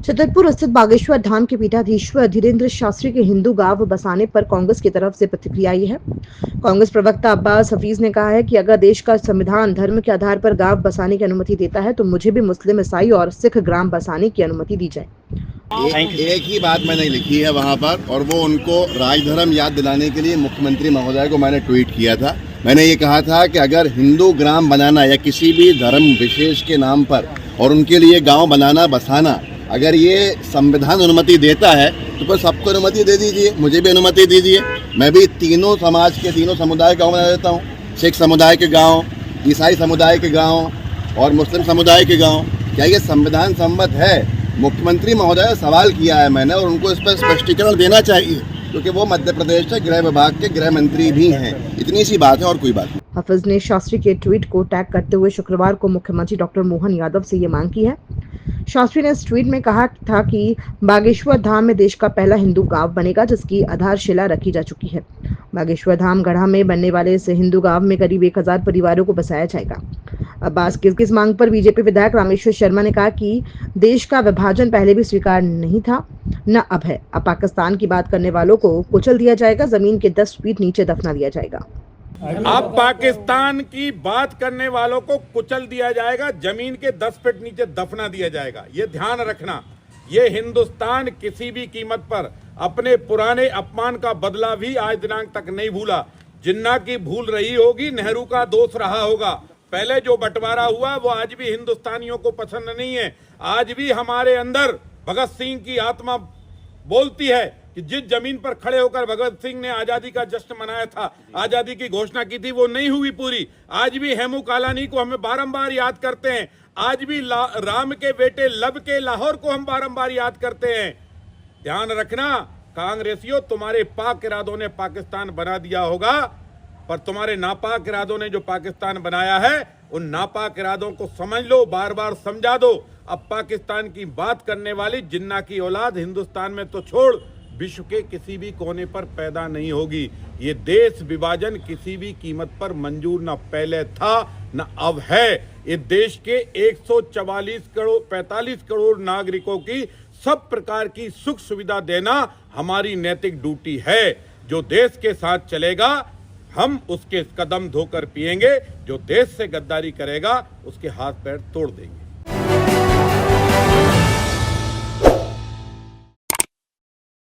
छतरपुर स्थित बागेश्वर धाम के पीठाधीश्वर धीरेन्द्र शास्त्री के हिंदू गांव बसाने पर कांग्रेस की तरफ से प्रतिक्रिया आई है। कांग्रेस प्रवक्ता अब्बास हफीज ने कहा है कि अगर देश का संविधान धर्म के आधार पर गांव बसाने की अनुमति देता है तो मुझे भी मुस्लिम, ईसाई और सिख ग्राम बसाने की अनुमति दी जाए। एक ही बात मैंने लिखी है वहाँ पर, और वो उनको राजधर्म याद दिलाने के लिए मुख्यमंत्री महोदय को मैंने ट्वीट किया था। मैंने ये कहा था कि अगर हिंदू ग्राम बनाना या किसी भी धर्म विशेष के नाम पर और उनके लिए गांव बनाना बसाना अगर ये संविधान अनुमति देता है तो फिर सबको अनुमति दे दीजिए, मुझे भी अनुमति दीजिए। मैं भी तीनों समाज के, तीनों समुदाय गाँव बना देता हूँ। सिख समुदाय के गाँव, ईसाई समुदाय के गाँव और मुस्लिम समुदाय के गाँव। क्या ये संविधान सम्मत है? मुख्यमंत्री महोदय सवाल किया है मैंने, और उनको इस पर स्पष्टीकरण देना चाहिए, क्योंकि वो मध्य प्रदेश के गृह विभाग के गृह मंत्री भी हैं। इतनी सी बात है और कोई बात नहीं। हफीज ने शास्त्री के ट्वीट को टैग करते हुए शुक्रवार को मुख्यमंत्री डॉक्टर मोहन यादव से ये मांग की है। शास्त्री ने इस ट्वीट में कहा था कि बागेश्वर धाम में देश का पहला हिंदू गांव बनेगा, जिसकी आधारशिला रखी जा चुकी है। बागेश्वर धाम गढ़ा में बनने वाले इस हिंदू गांव में करीब 1000 परिवारों को बसाया जाएगा। अब्बास की इस मांग पर बीजेपी विधायक रामेश्वर शर्मा ने कहा कि देश का विभाजन पहले भी स्वीकार नहीं था, न अब है। अब पाकिस्तान की बात करने वालों को कुचल दिया जाएगा, जमीन के 10 फीट नीचे दफना दिया जाएगा। अब पाकिस्तान की बात करने वालों को कुचल दिया जाएगा, जमीन के 10 फीट नीचे दफना दिया जाएगा। ये ध्यान रखना, ये हिंदुस्तान किसी भी कीमत पर अपने पुराने अपमान का बदला भी आज दिनांक तक नहीं भूला। जिन्ना की भूल रही होगी, नेहरू का दोष रहा होगा। पहले जो बंटवारा हुआ वो आज भी हिंदुस्तानियों को पसंद नहीं है। आज भी हमारे अंदर भगत सिंह की आत्मा बोलती है कि जिस जमीन पर खड़े होकर भगत सिंह ने आजादी का जश्न मनाया था, आजादी की घोषणा की थी, वो नहीं हुई पूरी। आज भी हेमू कालानी को हमें बारंबार याद करते हैं। आज भी राम के बेटे लब के लाहौर को हम बारंबार याद करते हैं। ध्यान रखना कांग्रेसियों, तुम्हारे पाक इरादों ने पाकिस्तान बना दिया होगा, पर तुम्हारे नापाक इरादों ने जो पाकिस्तान बनाया है, उन नापाक इरादों को समझ लो, बार बार समझा दो। अब पाकिस्तान की बात करने वाली जिन्ना की औलाद हिंदुस्तान में तो छोड़, विश्व के किसी भी कोने पर पैदा नहीं होगी। ये देश विभाजन किसी भी कीमत पर मंजूर न पहले था न अब है। इस देश के 45 करोड़ नागरिकों की सब प्रकार की सुख सुविधा देना हमारी नैतिक ड्यूटी है। जो देश के साथ चलेगा हम उसके कदम धोकर पिएंगे, जो देश से गद्दारी करेगा उसके हाथ पैर तोड़ देंगे।